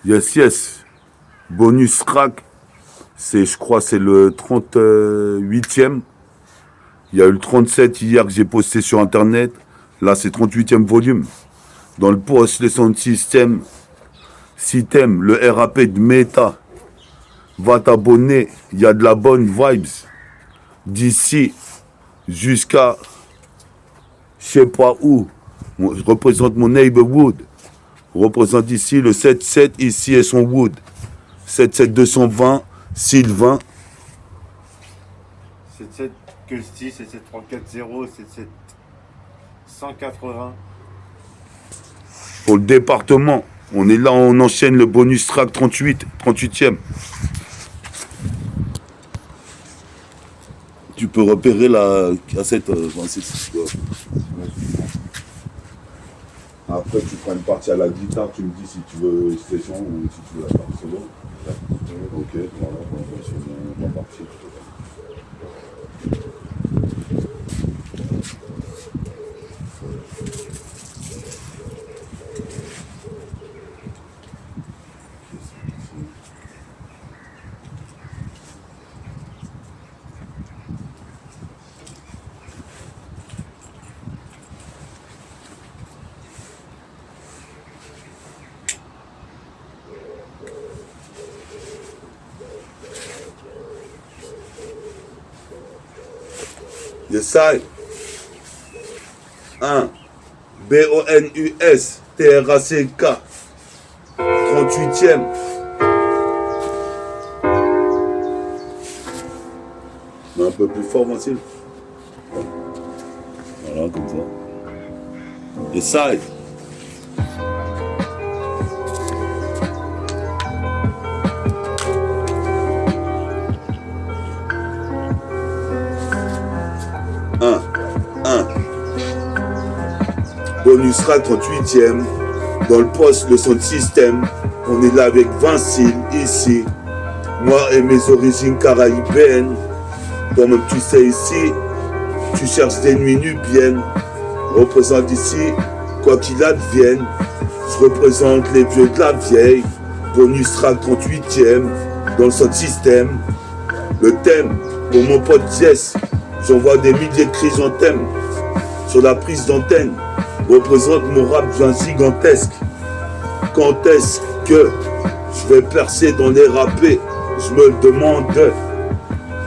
Yes, yes. Bonus track, je crois, c'est le 38e. Il y a eu le 37 hier que j'ai posté sur Internet. Là, c'est 38e volume. Dans le post, le sound system, si t'aimes le RAP de Meta, va t'abonner. Il y a de la bonne vibes. D'ici jusqu'à je sais pas où. Je représente mon neighborhood. Je représente ici le 77, ici est son wood. 77220, Sylvain. 77 que je dis, 77340, 77 180. Pour le département, on est là, on enchaîne le bonus track 38e. Tu peux repérer la cassette, Francis, si tu veux. Après, tu prends une partie à la guitare, tu me dis si tu veux session ou si tu veux la partie solo. Ok, voilà, on va partir. Yes, I. 1. BONUS TRACK. 38e. Mais un peu plus fort, Mathilde. Voilà, comme ça. Yes, I. Bonus track 38e. Dans le poste, le son système. On est là avec Vincile, ici. Moi et mes origines caribéennes. Toi-même, tu sais, ici, tu cherches des nuits nubiennes. Représente ici, quoi qu'il advienne. Je représente les vieux de la vieille. Bonus track 38e. Dans le son système. Le thème, pour mon pote Jess. J'envoie des milliers de chrysanthèmes sur la prise d'antenne. Représente mon rap bien gigantesque. Quand est-ce que je vais percer dans les rappés? Je me le demande.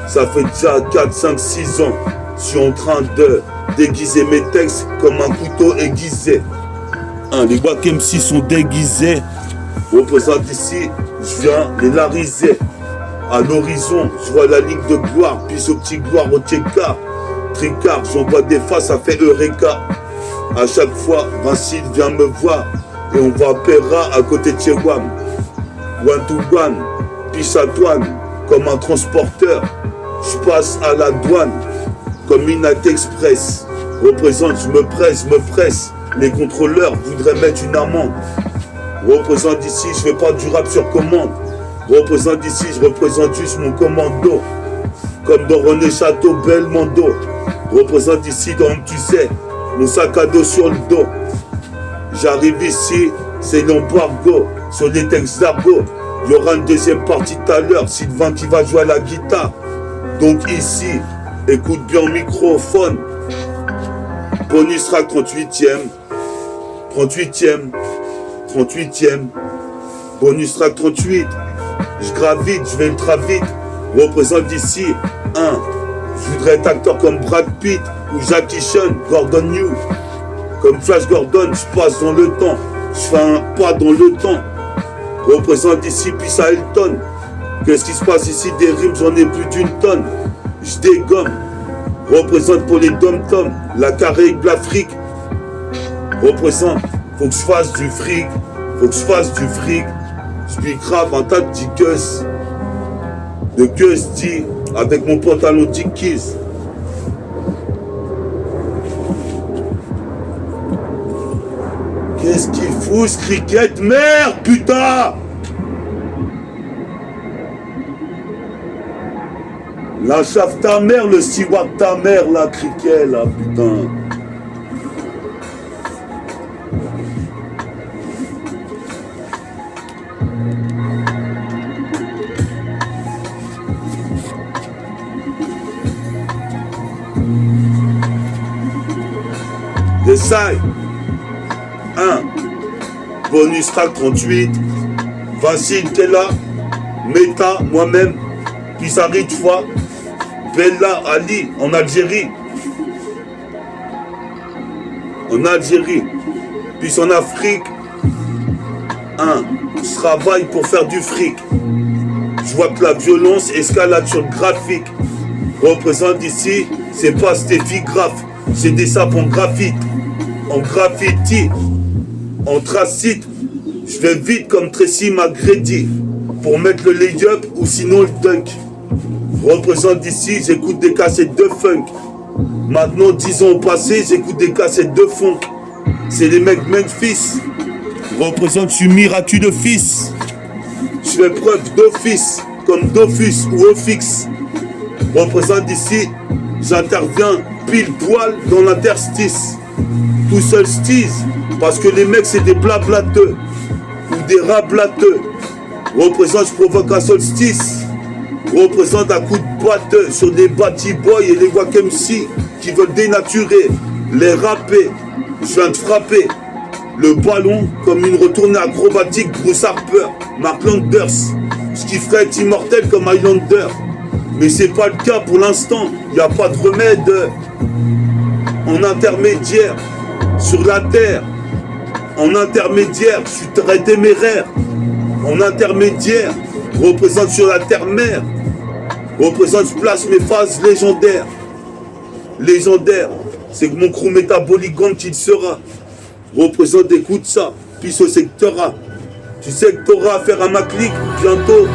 Ça fait déjà 4, 5, 6 ans. Je suis en train de déguiser mes textes comme un couteau aiguisé. Les Wack MC sont déguisés. Représente ici, je viens les lariser. À l'horizon, je vois la ligne de gloire, puis au petit gloire au Tchéka. Tricard, j'envoie des faces, ça fait Eureka. À chaque fois, Vincile vient me voir et on va à Pera à côté de chez Wam. One to one, Pissatoine, comme un transporteur. Je passe à la douane, comme Inat Express. Représente, je me presse. Les contrôleurs voudraient mettre une amende. Représente ici, je fais pas du rap sur commande. Représente ici, je représente juste mon commando. Comme dans René Château, Belmondo. Représente ici, donc tu sais, mon sac à dos sur le dos. J'arrive ici, c'est l'embargo. Sur les textes d'argot, il y aura une deuxième partie tout à l'heure. Sylvain qui va jouer à la guitare. Donc ici, écoute bien au microphone. Bonus track 38e. 38e. Bonus track 38. Je gravite, je vais ultra vite. Représente ici 1. Je voudrais être acteur comme Brad Pitt ou Jackie Chan, Gordon New. Comme Flash Gordon, je passe dans le temps. Je fais un pas dans le temps. Représente ici Pissa Elton. Qu'est-ce qui se passe ici? Des rimes, j'en ai plus d'une tonne. Je dégomme. Représente pour les dom-toms, la Caraïbe, l'Afrique. Représente, faut que je fasse du fric. Je lui grave un tas de dickeus. De gueuse dit, avec mon pantalon Dickies. Qu'est-ce qu'il fout ce cricket? Merde, putain! La chave ta mère, le siwak ta mère, la cricket, là, putain. Desai. 1. Bonus track 38. Vassil Kella. Meta, moi-même. Pisari Tfoua. Bella Ali en Algérie. En Algérie. Puis en Afrique. 1. Je travaille pour faire du fric. Je vois que la violence escalade sur le graphique. Représente ici, c'est pas Steffi Graph, c'est des sapes en graphite, en graffiti, en tracite. Je vais vite comme Tracy McGrady pour mettre le lay-up ou sinon le dunk. Représente ici, j'écoute des cassettes de funk. Maintenant, 10 ans passés, j'écoute des cassettes de funk. C'est les mecs Memphis. Représente, je suis miraculeux fils. Je fais preuve d'office, comme Dofus ou Ofix. Représente ici, j'interviens pile poil dans l'interstice. Tout seul stise, parce que les mecs c'est des blablateux ou des rablateux. Représente, je provoque un solstice. Représente un coup de batteux sur des Batty Boys et les Wack MC qui veulent dénaturer, les rapper. Je viens de frapper le ballon comme une retournée acrobatique. Bruce Harper, Mark Landers, ce qui ferait être immortel comme Highlander. Mais c'est pas le cas pour l'instant, il n'y a pas de remède. En intermédiaire, sur la terre, en intermédiaire, je suis très téméraire. En intermédiaire, représente sur la terre-mère, représente, je place mes phases légendaires. Légendaire, c'est que mon crew métabolique quand il sera. Représente, écoute ça, puis ce secteur A. Tu sais que t'auras affaire à ma clique bientôt.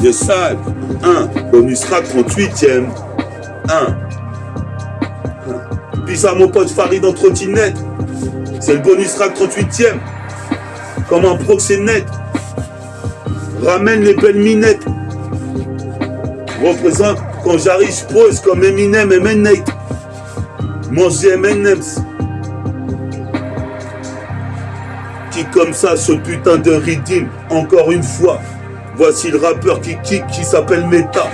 Yes, side. 1. Bonus track 38e. 1. Puis à mon pote Farid en trottinette. C'est le bonus track 38e. Comme un proxénète. Ramène les belles minettes. Représente, quand j'arrive, je pose comme Eminem et Nate. Manger M&M's. Qui comme ça ce putain de rythme. Encore une fois. Voici le rappeur qui kick qui s'appelle Meta.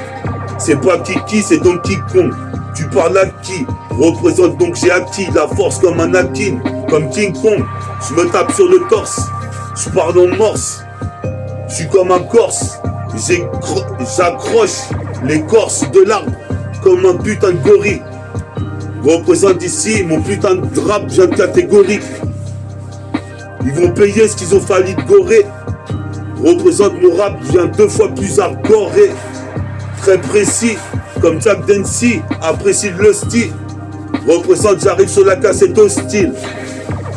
C'est pas Kiki, c'est donc Kong. Tu parles à qui? Représente donc j'ai acquis la force comme un Anakin, comme King Kong. Je me tape sur le torse. Je parle en morse. Je suis comme un corse. J'accroche l'écorce de l'arbre comme un putain de gorille. Représente ici, mon putain de drap vient de catégorique. Ils vont payer ce qu'ils ont fallu de gorer. Représente mon rap vient 2 fois plus hardcore. Très précis, comme Jack Dempsey, apprécie le style. Représente, j'arrive sur la cassette hostile.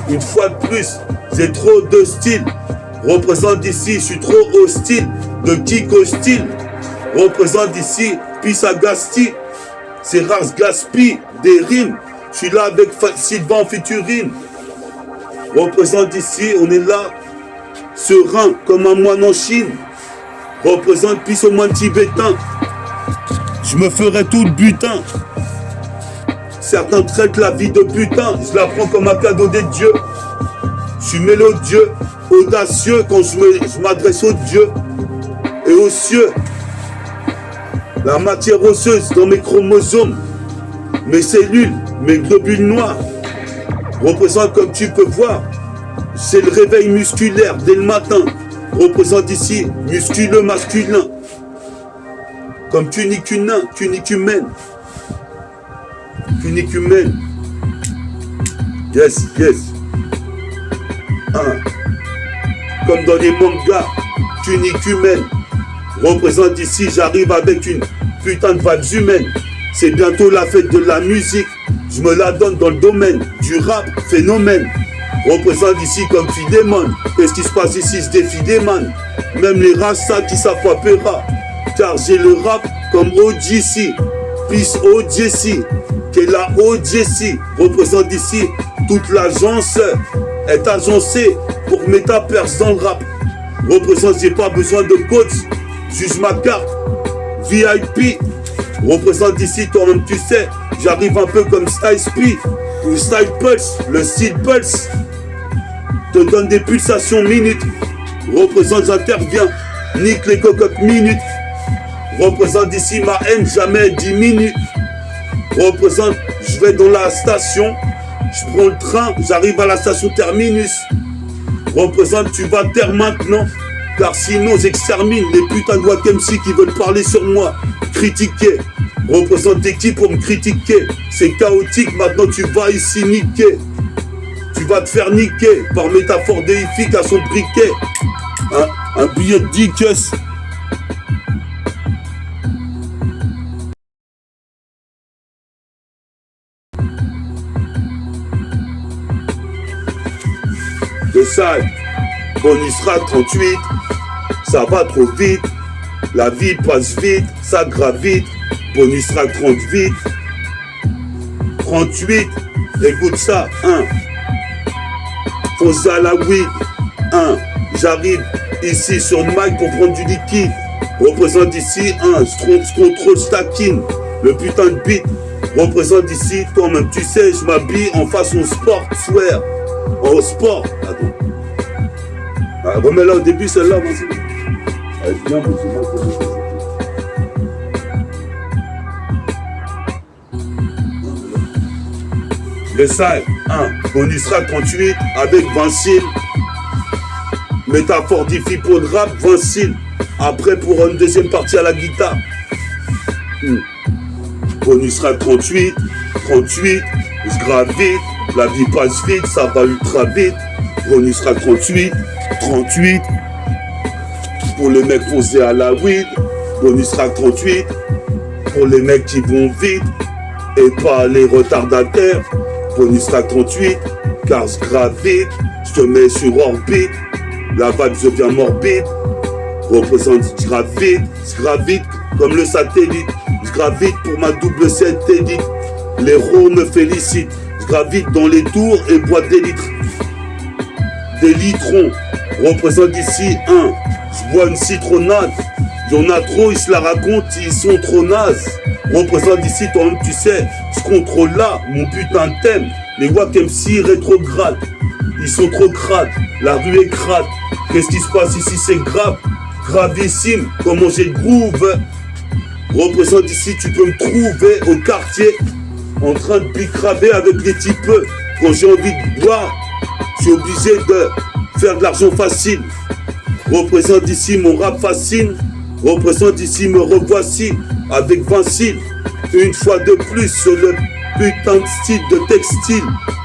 Une fois de plus, j'ai trop de style. Représente ici, je suis trop hostile. De kick hostile. Représente ici, puis ça gastille. C'est rare, gaspille des rimes. Je suis là avec Sylvain Futurine. Représente ici, on est là, serein comme un moine en Chine. Représente puis au moine tibétain. Je me ferai tout le butin. Certains traitent la vie de putain. Je la prends comme un cadeau des dieux. Je suis mélodieux, audacieux quand je m'adresse aux dieux et aux cieux. La matière osseuse dans mes chromosomes, mes cellules, mes globules noirs. Représente comme tu peux voir. C'est le réveil musculaire dès le matin. Représente ici, musculeux masculin. Comme tunique humain, tunique humaine. Tunique humaine. Yes, yes. Comme dans les mangas, tunique humaine. Représente ici, j'arrive avec une putain de vibes humaines. C'est bientôt la fête de la musique. Je me la donne dans le domaine du rap phénomène. Représente ici comme Fidémon. Qu'est-ce qui se passe ici? Ce défi des man. Même les rassas qui savent pas paiera. Car j'ai le rap comme OGC. Peace OGC. Qui est la OGC. Représente ici toute l'agence est agencée pour mettre ta perce dans le rap. Représente, j'ai pas besoin de coach. Juge ma carte. VIP. Représente ici, toi-même tu sais. J'arrive un peu comme Style P ou Style Pulse, le style Pulse. te donne des pulsations minutes. Représente, j'interviens, nique les cocottes minutes. Représente d'ici ma haine, jamais 10 minutes. Représente, je vais dans la station, je prends le train, j'arrive à la station terminus. Représente, tu vas taire maintenant, car sinon j'extermine les putains de Wack MC qui veulent parler sur moi, critiquer. Représente t'es qui pour me critiquer? C'est chaotique, maintenant tu vas ici niquer. Tu vas te faire niquer par métaphore déifique à son briquet. Un billet de 10 caisses. De ça, bonus rate 38, ça va trop vite, la vie passe vite, ça gravite, bonus rate 38, 38, écoute ça, 1, fonce à la weed, 1, j'arrive ici sur le mic pour prendre du liquide, représente ici 1, je contrôle stacking, le putain de beat, représente ici, quand même tu sais, je m'habille en façon sportswear. En sport, attends. Remets-la au début, celle-là, vas-y. Elle est bien, le sale, 1, bonus rap 38 avec 20 cils. Métaphore difficile pour le rap, 20 cils. Après, pour une deuxième partie à la guitare. Bonus rap 38, je grave vite. La vie passe vite, ça va ultra vite. Bonus rap 38. Pour les mecs posés à la weed. Bonus rap 38. Pour les mecs qui vont vite et pas les retardataires. Bonus rap 38. Car je grave vite, je te mets sur orbite. La vibe devient morbide. Représente, je grave vite comme le satellite. Je grave vite pour ma double satellite. Les héros me félicitent. Gravite dans les tours et bois des litres. Des litrons. Représente ici 1. Je bois une citronnade. Il y en a trop, ils se la racontent, ils sont trop nazes. Représente ici, toi-même tu sais, je contrôle là mon putain de thème. Les Wack MC rétrogrades. Ils sont trop crades. La rue est crade. Qu'est-ce qui se passe ici? C'est grave. Gravissime. Comment j'ai le groove. Représente ici, tu peux me trouver au quartier. En train de picraver avec les types. Quand j'ai envie de boire, je suis obligé de faire de l'argent facile. Représente ici mon rap fascine. Représente ici me revoici avec 20 cils. Une fois de plus sur le putain de style de textile.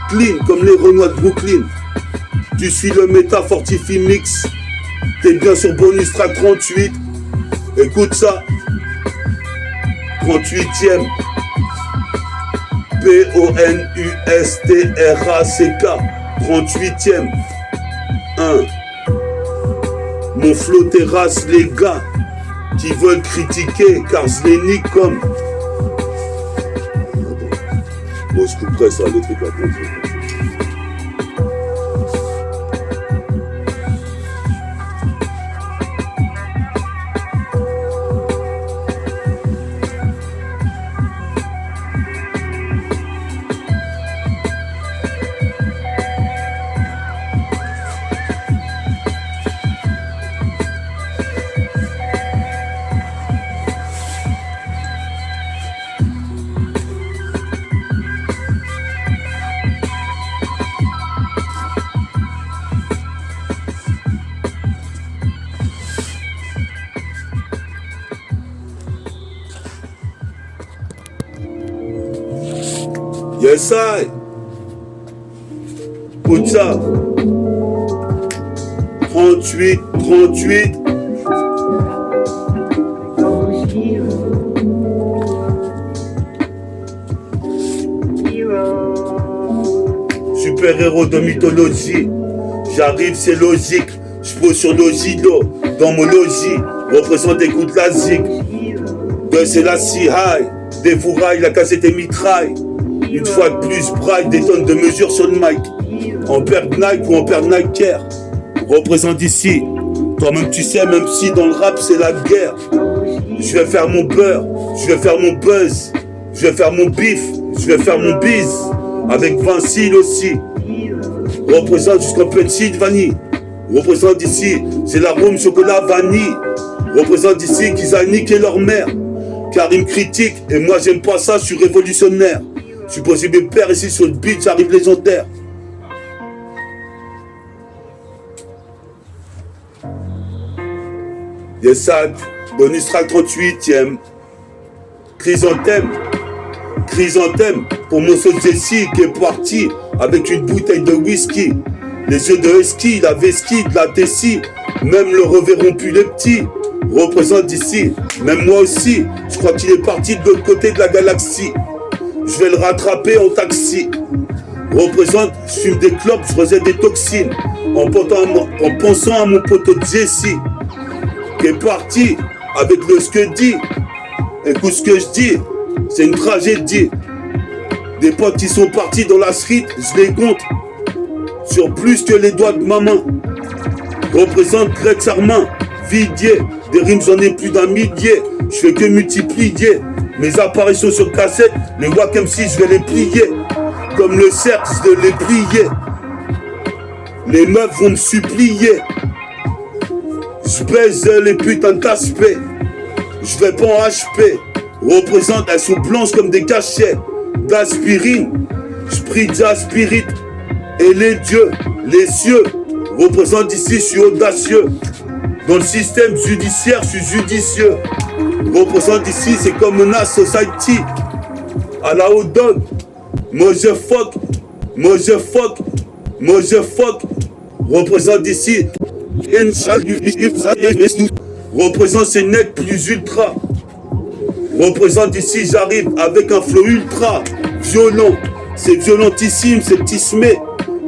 Clean comme les Renois de Brooklyn. Tu suis le méta fortifie mix. T'es bien sur bonus track 38. Écoute ça. 38e. P-O-N-U-S-T-R-A-C-K 38e 1. Mon flow terrasse les gars qui veulent critiquer car je les nique comme. Bon, je couperai ça, les trucs à contre. Yes, I. Écoute ça. 38. Super-héros de mythologie. J'arrive, c'est logique. Je pose sur Logilo. Dans mon logis, représente, écoute la zig. De c'est la si high. Défouraille, la cassette et mitraille. Une fois de plus, braille des tonnes de mesures sur le mic. En paire Nike ou en paire Nike Air. Représente ici. Toi-même tu sais, même si dans le rap c'est la guerre. Je vais faire mon beurre, je vais faire mon buzz, je vais faire mon bif, je vais faire mon bise. Avec 20 cils aussi. représente jusqu'en Pennsylvanie. Représente ici, c'est l'arôme chocolat vanille. Représente ici qu'ils ont niqué leur mère. Car ils me critiquent et moi j'aime pas ça, je suis révolutionnaire. Je suis possible de père ici sur le beat, j'arrive légendaire. Yes, bonus track 38e. Chrysanthème. Chrysanthème pour mon sauce Jessie qui est parti avec une bouteille de whisky. Les yeux de husky, la vesky, de la tessie. Même le reverront plus les petits. Représente ici, même moi aussi. Je crois qu'il est parti de l'autre côté de la galaxie. Je vais le rattraper en taxi. Représente, je fume des clopes, je rejette des toxines. En pensant à mon poteau Jessie qui est parti avec le ce que dit. Écoute ce que je dis, c'est une tragédie. Des potes qui sont partis dans la street, je les compte sur plus que les doigts de ma main. Représente Greg Sarmin, Vidier, des rimes j'en ai plus d'un millier. Je fais que multiplier mes apparitions sur cassette. Les Wack MC je vais les plier. Comme le cercle je vais les plier. Les meufs vont me supplier. Je baise les putains d'aspect. Je vais pas en HP. Représente, elles sont blanches comme des cachets d'aspirine. Je prie d'aspirite. Et les dieux, les cieux. Représente ici, je suis audacieux. Dans le système judiciaire, je suis judicieux. Représente ici, c'est comme una society. À la haute donne. Moi je fuck. Moi je fuck. Moi je fuck. Représente ici. Représente ces necks plus ultra. Représente ici, j'arrive avec un flow ultra violent. C'est violentissime, c'est tismé.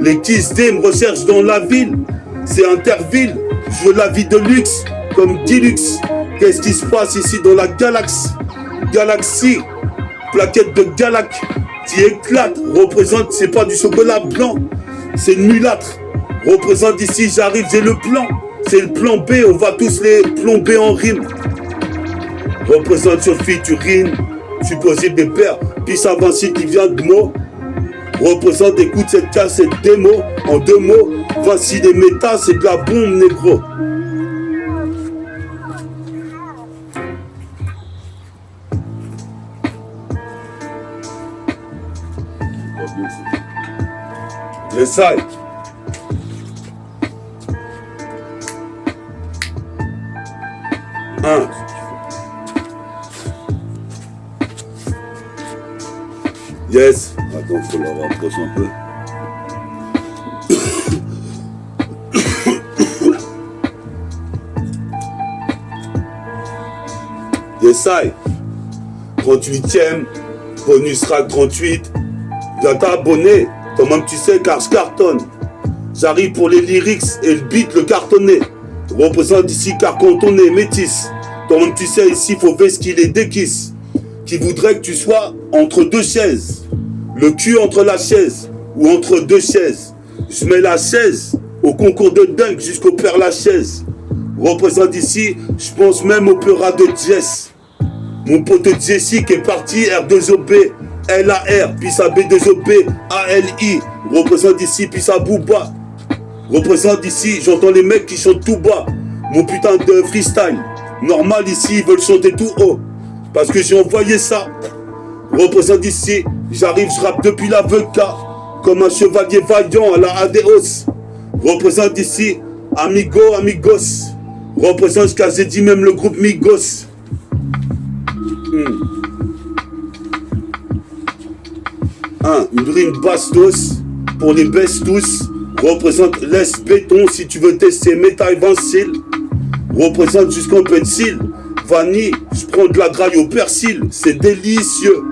Les Kiss D me recherchent dans la ville. C'est Interville. Je veux la vie de luxe, comme Deluxe. Qu'est-ce qui se passe ici dans la galaxie? Galaxie, plaquette de Galac qui éclate. Représente, c'est pas du chocolat blanc, c'est une mulâtre. Représente ici, j'arrive, j'ai le plan. C'est le plan B, on va tous les plomber en rime. Représente sur featuring, je suis possible des pères. Puis ça Vinci qui vient de mots. Représente, écoute cette cassette démo. En deux mots, Vinci des métas, c'est de la bombe négro. Les sailles. Yes. Attends, faut la rapprocher un peu. Yes, I. 38e. Bonus rack 38. Viens t'abonner. Toi-même tu sais car je cartonne. J'arrive pour les lyrics et le beat le cartonné. Représente ici car cantonné, métis. Toi-même tu sais ici faut vesquiller les déquisses. Qui voudrait que tu sois entre deux chaises. Le cul entre la chaise ou entre deux chaises. Je mets la chaise au concours de dunk jusqu'au Père Lachaise. Représente ici, je pense même au Pera de Jess. Mon pote Jessie qui est parti R2OB, LAR, puis sa B2OB, ALI. Représente ici, puis sa Booba. Représente ici, j'entends les mecs qui chantent tout bas. Mon putain de freestyle. Normal ici, ils veulent chanter tout haut. Parce que j'ai envoyé ça. Représente ici, j'arrive, je rappe depuis la VK. Comme un chevalier vaillant à la Adeos. Représente ici, amigo, amigos. Représente ce qu'a dit même le groupe Migos. Une rime bastos pour les bestos. Représente laisse béton si tu veux tester métal vincile. Représente jusqu'en pencil. Vanille, je prends de la graille au persil, c'est délicieux.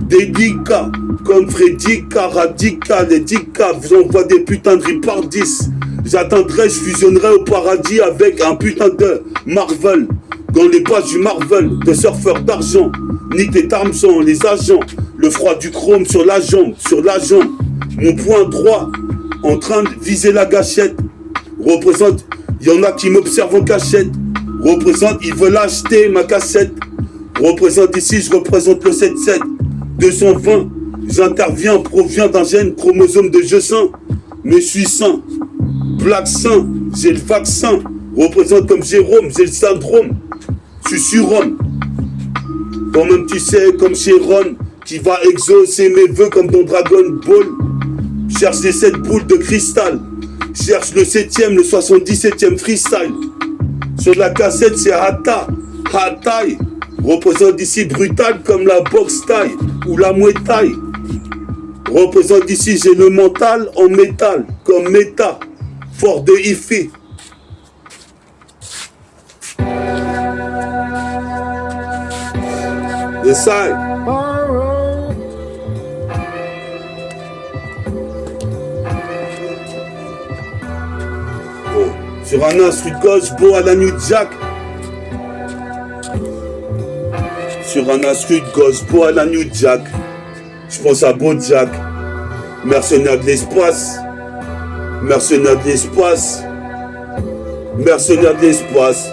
Délicat, comme Freddy Radical, les 10K, vous envoie des putains de rimes par 10. J'atteindrai, je fusionnerai au paradis avec un putain de Marvel. Dans les pages du Marvel, de surfeurs d'argent. Nique les tarmsons, les agents. Le froid du chrome sur la jambe, Mon poing droit, en train de viser la gâchette. Représente, il y en a qui m'observent en cachette. Représente, ils veulent acheter ma cassette. Représente ici, je représente le 77. 220, j'interviens, provient d'un gène chromosome de Jessin. mais je suis sain. Black sain, j'ai le vaccin. Représente comme Jérôme, j'ai le syndrome. Je suis sur Rome. Toi-même tu sais, comme chez Ron, qui va exaucer mes vœux comme dans Dragon Ball. Cherche les 7 boules de cristal. Cherche le 7ème, le 77ème freestyle. Sur la cassette, c'est Hata, Hatai. Représente ici brutal comme la boxe taille ou la muay thai. Représente ici, j'ai le mental en métal, comme méta, fort de Ifi. Et ça. Oh. Sur un instru de gauche, beau à la New Jack. Sur un instru de gauche, beau à la New Jack. Je pense à Bojack. Mercenaire de l'espace. Mercenaire de l'espace. Mercenaire de l'espace.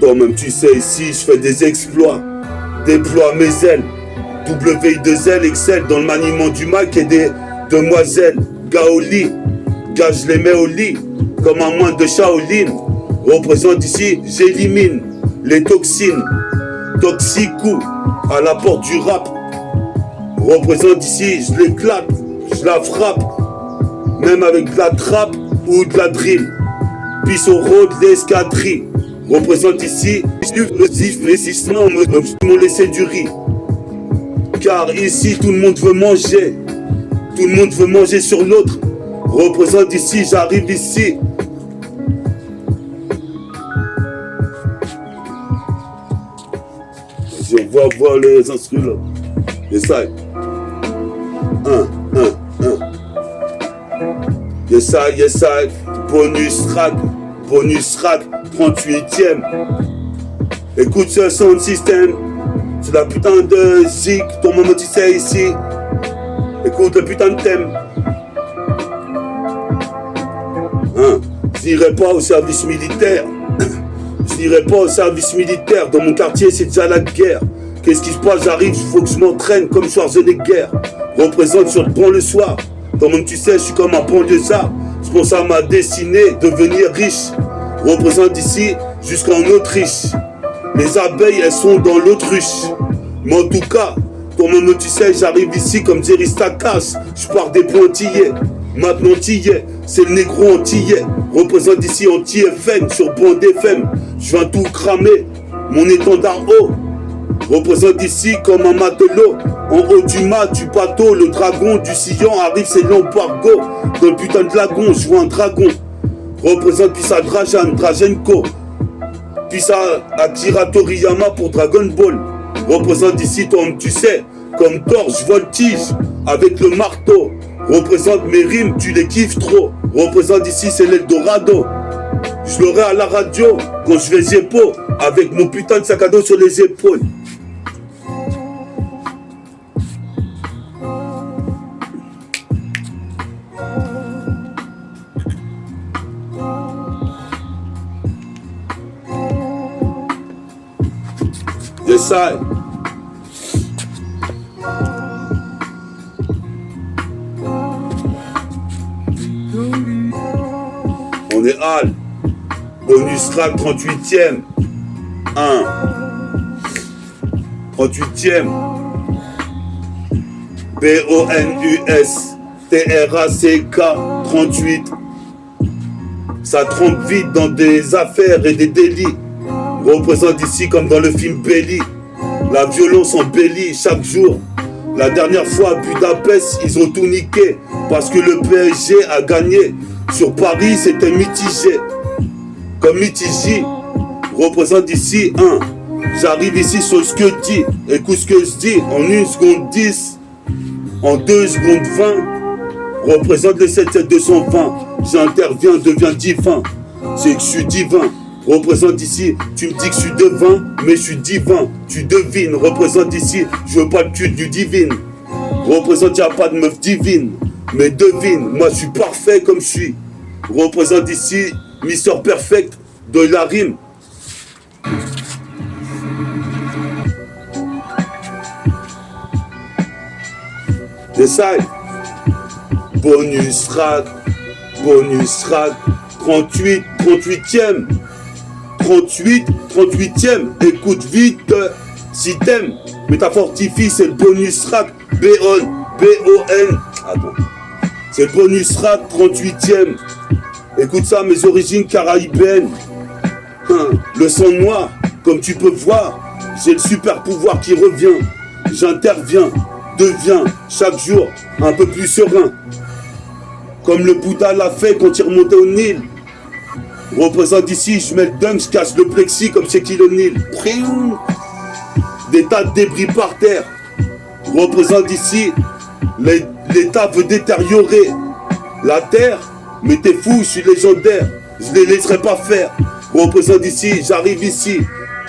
Toi-même tu sais ici, je fais des exploits. Déploie mes ailes. WI2L excelle dans le maniement du mic et des demoiselles. Gars au lit. Gars je les mets au lit. Comme un moine de Shaolin. Représente ici, j'élimine les toxines. Toxico à la porte du rap. Représente ici, je l'éclate, je la frappe. Même avec de la trappe ou de la drill. Pisse au road l'escadrille. Représente ici, les six m'ont laissé du riz. Car ici tout le monde veut manger. Tout le monde veut manger sur l'autre. Représente ici, j'arrive ici. Vas-y, on va voir les instruments là. Yes, I. Yes, I. Bonus track, 38ème. Écoute ce sound system. C'est la putain de zik, ton moment tu sais ici. Écoute le putain de thème. Je n'irai pas au service militaire. Je n'irai pas au service militaire. Dans mon quartier, c'est déjà la guerre. Qu'est-ce qui se passe? J'arrive, il faut que je m'entraîne comme Schwarzenegger. Représente sur le pont le soir. Toi-même tu sais, je suis comme un banlieusard. Je pense à ma destinée, devenir riche. Représente ici jusqu'en Autriche. Les abeilles, elles sont dans l'autruche. Mais en tout cas, toi-même tu sais, j'arrive ici comme Jerry Stakas. Je pars des pointillés. Maintenant antillais, c'est le négro antillais. Représente ici anti-FN sur Bond FM. Je viens tout cramer, mon étendard haut. Représente ici comme un matelot. En haut du mât, du bateau, le dragon du sillon arrive, c'est l'embargo. Dans le putain de lagon, je vois un dragon. Représente puis ça Drajenko. Puis ça Akira Toriyama pour Dragon Ball. Représente ici, toi tu sais, comme torche voltige avec le marteau. Représente mes rimes, tu les kiffes trop. Représente ici, c'est l'Eldorado. Je l'aurai à la radio quand je vais Zépo avec mon putain de sac à dos sur les épaules. Yes, I. On est Al. Bonus track 38ème. 38ème. BONUSTRACK 38. Ça trompe vite dans des affaires et des délits. Représente ici comme dans le film Belly. La violence embellit chaque jour. La dernière fois à Budapest, ils ont tout niqué parce que le PSG a gagné. Sur Paris, c'était mitigé. Comme mitigé, représente ici J'arrive ici sur ce que dit. Écoute ce que je dis. En 1 seconde 10, en 2 secondes 20, représente les 77220. J'interviens, deviens divin. C'est que je suis divin. Représente ici, tu me dis que je suis devin, mais je suis divin. Tu devines, représente ici, je veux pas le cul du divine. Représente, y'a pas de meuf divine, mais devine, moi je suis parfait comme je suis. Représente ici, Mister Perfect de la rime. Yes, I. bonus track, 38e, 38e, écoute vite, si t'aimes, mais ta fortifie, c'est le bonus track, B-O-N, attends, c'est le bonus track, 38e, écoute ça, mes origines caribéennes, le sang noir, comme tu peux voir, j'ai le super pouvoir qui revient, j'interviens, deviens chaque jour un peu plus serein, comme le Bouddha l'a fait quand il remontait au Nil. Représente ici, je mets le dunk, je casse le plexi comme chez Shaquille O'Neal. Des tas de débris par terre. Représente ici, l'État veut détériorer la terre, mais t'es fou, je suis légendaire, je les laisserai pas faire. Représente ici, j'arrive ici,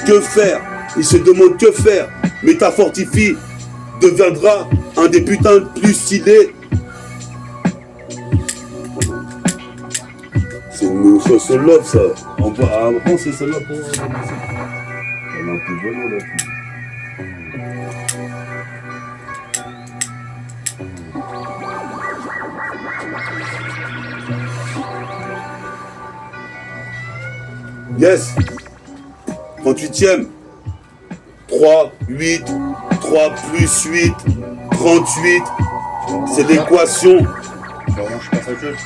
que faire? Ils se demandent que faire, mais ta fortifie deviendra un des putains plus stylés. C'est une chanson love ça. On va c'est celle-là pour. On a un peu volé là. Yes. 38e. 3, 8, 3 plus 8, 38. C'est l'équation. Je passe à autre chose.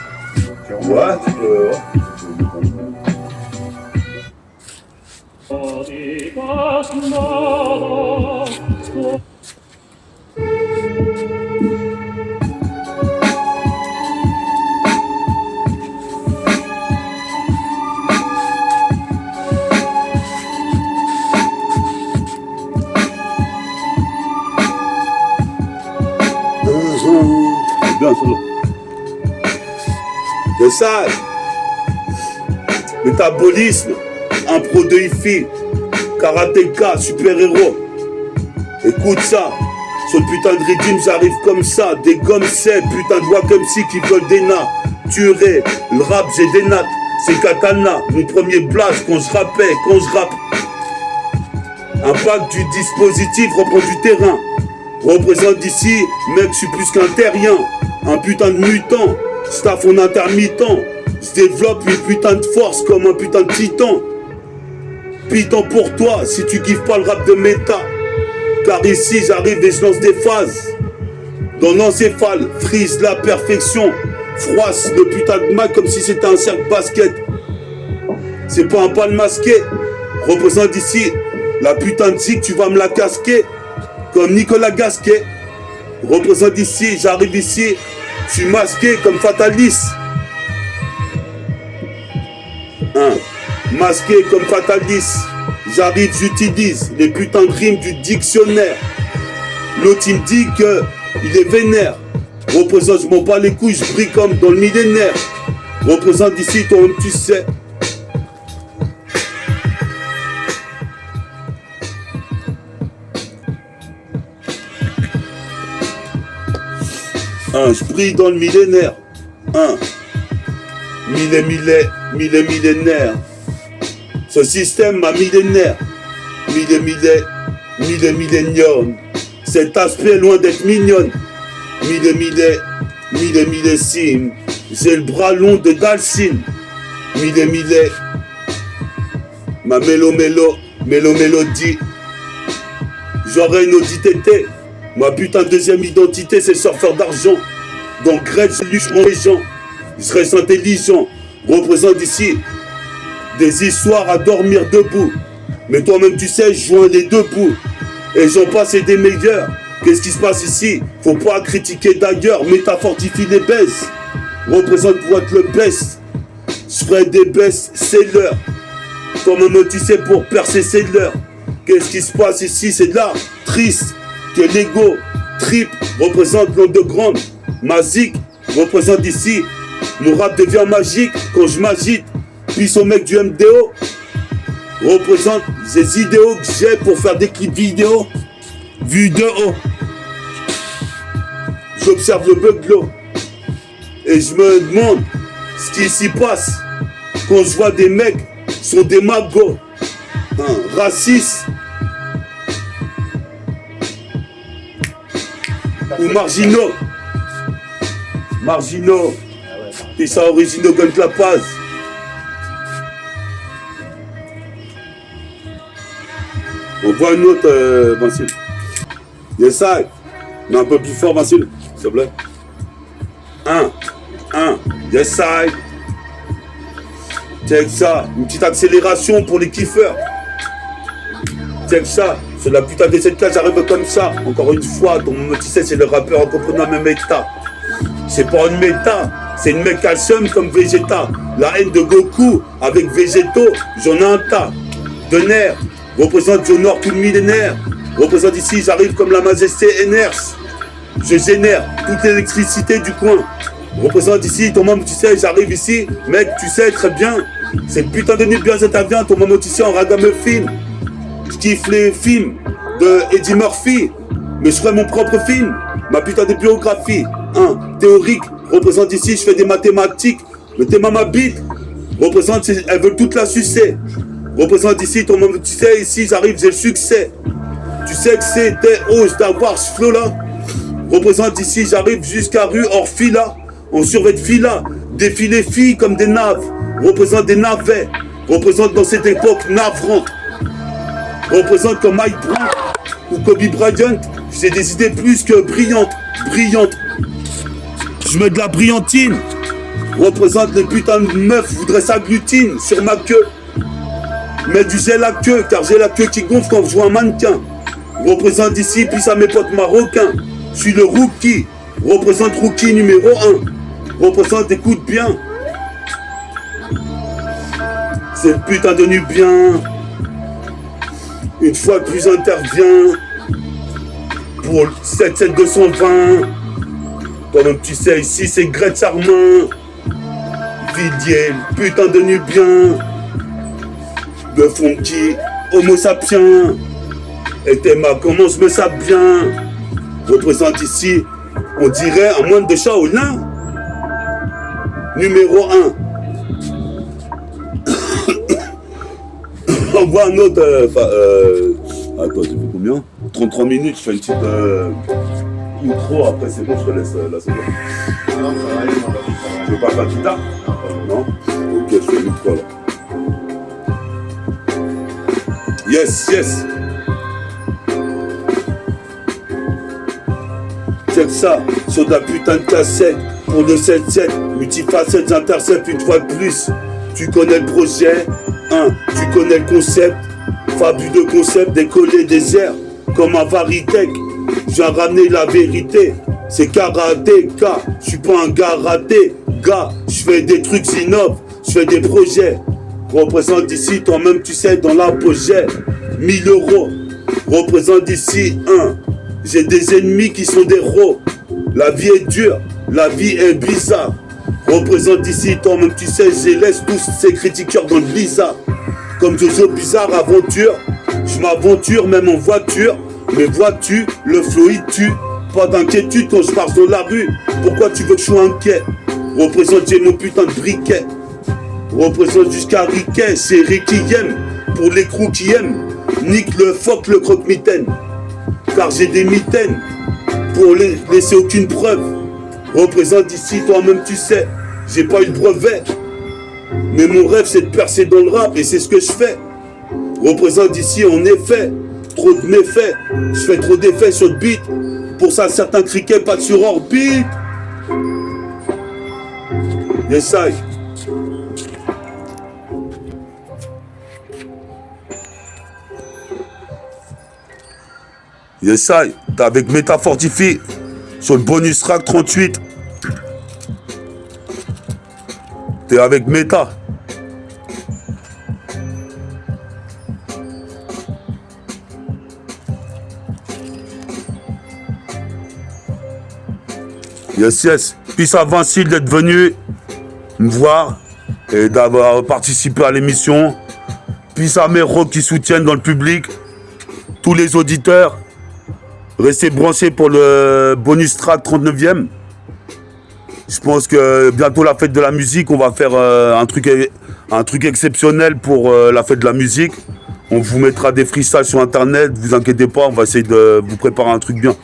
Ouais. Bien, c'est le sage, métabolisme, impro de hi-fi, karatéka, super-héros. Écoute ça, ce putain de rythme, j'arrive comme ça, des gommes c'est, putain de voix comme si qui veulent des nains. Tuerai, le rap, j'ai des nattes, c'est katana, mon premier blast quand je rappais, quand je rappe. Impact du dispositif reprend du terrain. Représente d'ici, mec, je suis plus qu'un terrien, un putain de mutant. Staff en intermittent, je développe une putain de force comme un putain de titan. Piton pour toi si tu kiffes pas le rap de méta. Car ici j'arrive et je lance des phases. Dans l'encéphale, frise la perfection. Froisse le putain de Mac comme si c'était un cercle basket. C'est pas un pal masqué. Représente ici la putain de zik, tu vas me la casquer. Comme Nicolas Gasquet. Représente ici, j'arrive ici. Je suis masqué comme Fatalis. Masqué comme Fatalis. J'arrive, j'utilise les putains de rimes du dictionnaire. L'autre il me dit que il est vénère. Représente, je m'en bats les couilles, je brille comme dans le millénaire. Représente ici, toi-même tu sais. Je brille dans le millénaire. Millénaire. Ce système m'a millénaire. Millénium. Cet aspect est loin d'être mignonne. Millésime. J'ai le bras long de Dalcine. Ma mélodie. J'aurai une audité. Ma putain de deuxième identité, c'est surfeur d'argent. Donc grève, je lucherai les gens. Je reste intelligent. Représente ici des histoires à dormir debout. Mais toi-même tu sais, je joins les deux bouts. Et j'en passe et des meilleurs. Qu'est-ce qui se passe ici? Faut pas critiquer d'ailleurs, mais ta fortifie les baisses. Représente pour être le best. Je ferai des baisses, c'est l'heure. Toi-même tu sais, pour percer c'est l'heure. Qu'est-ce qui se passe ici? C'est de l'art triste. Que l'ego trip représente l'underground. Magique représente ici. Mon rap devient magique quand je m'agite. Puis au mec du MDO représente les idéaux que j'ai pour faire des clips vidéo. Vu de haut, j'observe le beuglo et je me demande ce qui s'y passe quand je vois des mecs sont des magots, racistes ou marginaux. Marginaux. Ah ouais, Puis ça, originaux Gun La Paz. On voit une autre, Vincile. Yes, I. Mais un peu plus fort, Vincile, s'il te plaît. 1. Yes, I. Check ça. Une petite accélération pour les kiffeurs. Check ça. C'est la putain de cette case, j'arrive comme ça. Encore une fois, ton tu sais, c'est le rappeur en comprenant même méta. C'est pas une méta, c'est une mécalcium comme Vegeta. La haine de Goku avec Végétaux, j'en ai un tas. De nerfs, représente Jonor tout le millénaire. Représente ici, j'arrive comme la majesté Eners. Je génère toute l'électricité du coin. Représente ici, ton membre, tu sais, j'arrive ici. Mec, tu sais très bien. C'est putain de nuit bien, ça t'avient, ton membre, tu sais, en ragamuffin. Je kiffe les films de Eddie Murphy, mais je ferai mon propre film, ma putain de biographie. Théorique, représente ici, je fais des mathématiques. Le thème ma bite, représente, elle veut toute la sucer. Représente ici, ton membre, tu sais, ici, j'arrive, j'ai le succès. Tu sais que c'était hausse d'avoir ce flow-là. Représente ici, j'arrive jusqu'à rue Orphila, en survêt de fila, défilé filles comme des naves. Représente des navets, représente dans cette époque navrante. Représente comme Mike Brown ou Kobe Bryant. J'ai des idées plus que brillantes. Je mets de la brillantine. Représente les putains de meufs voudraient s'agglutinent sur ma queue. Mets du gel à queue, car j'ai la queue qui gonfle quand je joue un mannequin. Représente ici, puis à mes potes marocains. Je suis le rookie. Représente rookie numéro 1. Représente, écoute bien. C'est le putain de Nubien. Une fois de plus intervient pour 77220. Toi-même tu sais, ici c'est Gretz Armin. Vidier, putain de Nubien. De Funky, Homo sapiens. Et Théma, comment je me sape bien. Représente ici, on dirait un moine de Shaolin. Numéro 1. On voit un autre. Attends, j'ai fait combien? 33 minutes, je fais une petite intro, après c'est bon, je te laisse la seconde. Non, ça va aller, on va faire. Tu veux pas faire guitare? Non? Ok, je fais une intro là. Yes. Check ça, sur de la putain de cassette, pour le 7-7, multifacette, j'intercepte une fois de plus. Tu connais le projet, tu connais le concept, fabuleux de concept, décoller des airs, comme un Varitech. Je viens ramener la vérité, c'est karatéka, je suis pas un gars raté, gars, je fais des trucs innov, je fais des projets. Représente ici, toi-même tu sais, dans l'apogée, 1000 euros. Représente ici, j'ai des ennemis qui sont des héros. La vie est dure, la vie est bizarre. Représente ici, toi-même tu sais, je laisse tous ces critiqueurs dans le blizzard. Comme Jojo Bizarre Aventure, je m'aventure même en voiture. Mais vois-tu, le flow il tue. Pas d'inquiétude quand je marche dans la rue. Pourquoi tu veux que je sois inquiet? Représente, j'ai mon putain de briquet. Représente jusqu'à Riquet, c'est Ricky Yem. Pour les crews qui aiment, nique le fuck le croque-mitaine. Car j'ai des mitaines pour laisser aucune preuve. Représente ici, toi-même tu sais, j'ai pas eu de brevet. Mais mon rêve c'est de percer dans le rap et c'est ce que je fais. Représente ici en effet, trop de méfaits. Je fais trop d'effets sur le beat. Pour ça certains criquets pas sur orbite. Yes, I. Yes, I. T'es avec Métafortifie sur le bonus track 38. T'es avec Méta. Yes. Puis à Vincile d'être venu me voir et d'avoir participé à l'émission. Puis à mes rocs qui soutiennent dans le public. Tous les auditeurs. Restez branchés pour le bonus track 39e. Je pense que bientôt la fête de la musique, on va faire un truc exceptionnel pour la fête de la musique. On vous mettra des freestyles sur internet, vous inquiétez pas, on va essayer de vous préparer un truc bien.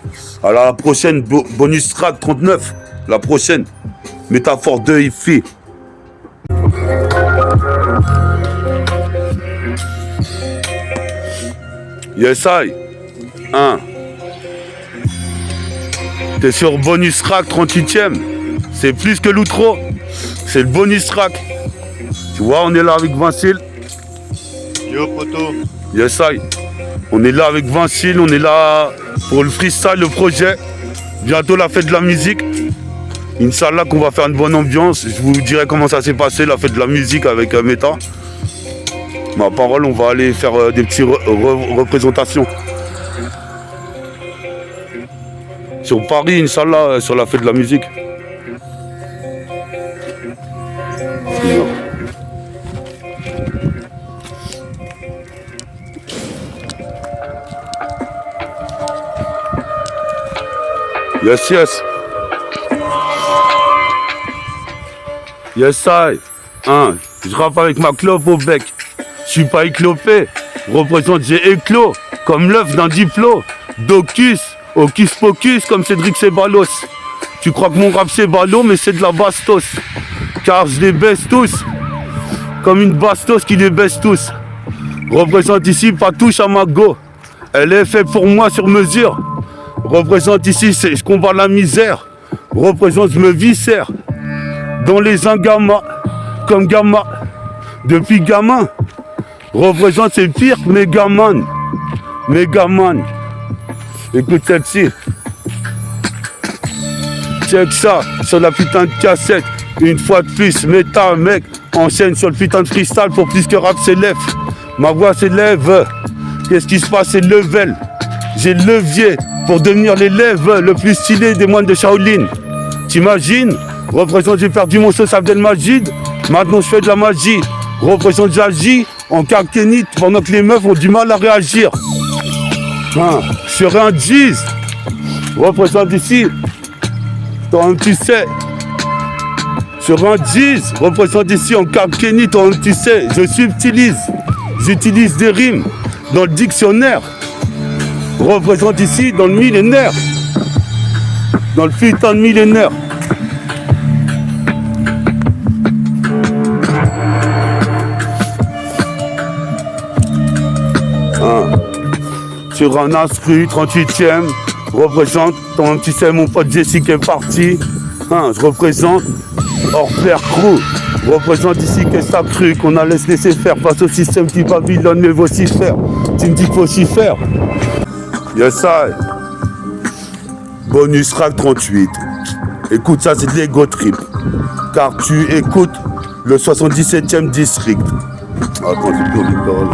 Alors à la prochaine, bonus track 39. La prochaine. Métaphore 2, il fait. Yes, I. 1. T'es sur bonus track 38ème. C'est plus que l'outro. C'est le bonus track. Tu vois, on est là avec Vincile. Yo, poto. Yes, I. On est là avec Vincile. On est là pour le freestyle, le projet. Bientôt la fête de la musique. Inch'Allah qu'on va faire une bonne ambiance. Je vous dirai comment ça s'est passé, la fête de la musique avec Meta. Ma parole, on va aller faire des petites représentations. Sur Paris, Inch'Allah, sur la fête de la musique. Yes, yes. Yes, I. Je rappe avec ma clope au bec. Je suis pas éclopé. Représente, j'ai éclos. Comme l'œuf d'un diplôme. Docus, hocus pocus, comme Cédric Ceballos. Tu crois que mon rap c'est ballot, mais c'est de la bastos. Car je les baisse tous. Comme une bastos qui les baisse tous. Représente ici, pas touche à ma go. Elle est faite pour moi sur mesure. Représente ici, je combats la misère. Représente, je me viscère. Dans les ingamas, comme gamma, depuis gamin. Représente, c'est pire que Megaman. Megaman. Écoute celle-ci. Check ça, sur la putain de cassette. Une fois de plus, méta, mec, enchaîne sur le putain de freestyle pour plus que rap s'élève. Ma voix s'élève. Qu'est-ce qui se passe, c'est level. J'ai le levier pour devenir l'élève le plus stylé des moines de Shaolin. T'imagines? Représente, j'ai perdu mon sauce Abdelmajid. Maintenant, je fais de la magie. Représente, j'agis en carquénite pendant que les meufs ont du mal à réagir. Sur un jeez. Représente ici. Toi-même, tu sais. Sur un jeez. Représente ici en carquénite. Toi-même, tu sais. Je subtilise. J'utilise des rimes dans le dictionnaire. Représente ici dans le millénaire. Dans le putain de millénaire. Sur un instru, 38ème, représente, ton petit sais, mon pote Jessica est parti. Je représente Hors-Pair Crew. Représente ici qu'est-ce que t'as cru qu'on allait se laisser faire face au système qui babylone mais vocifère. Tu me dis qu'il faut s'y faire. Yes, I. Bonus track 38. Écoute, ça c'est de l'ego trip. Car tu écoutes le 77e district. Attends, j'ai plus envie de parole.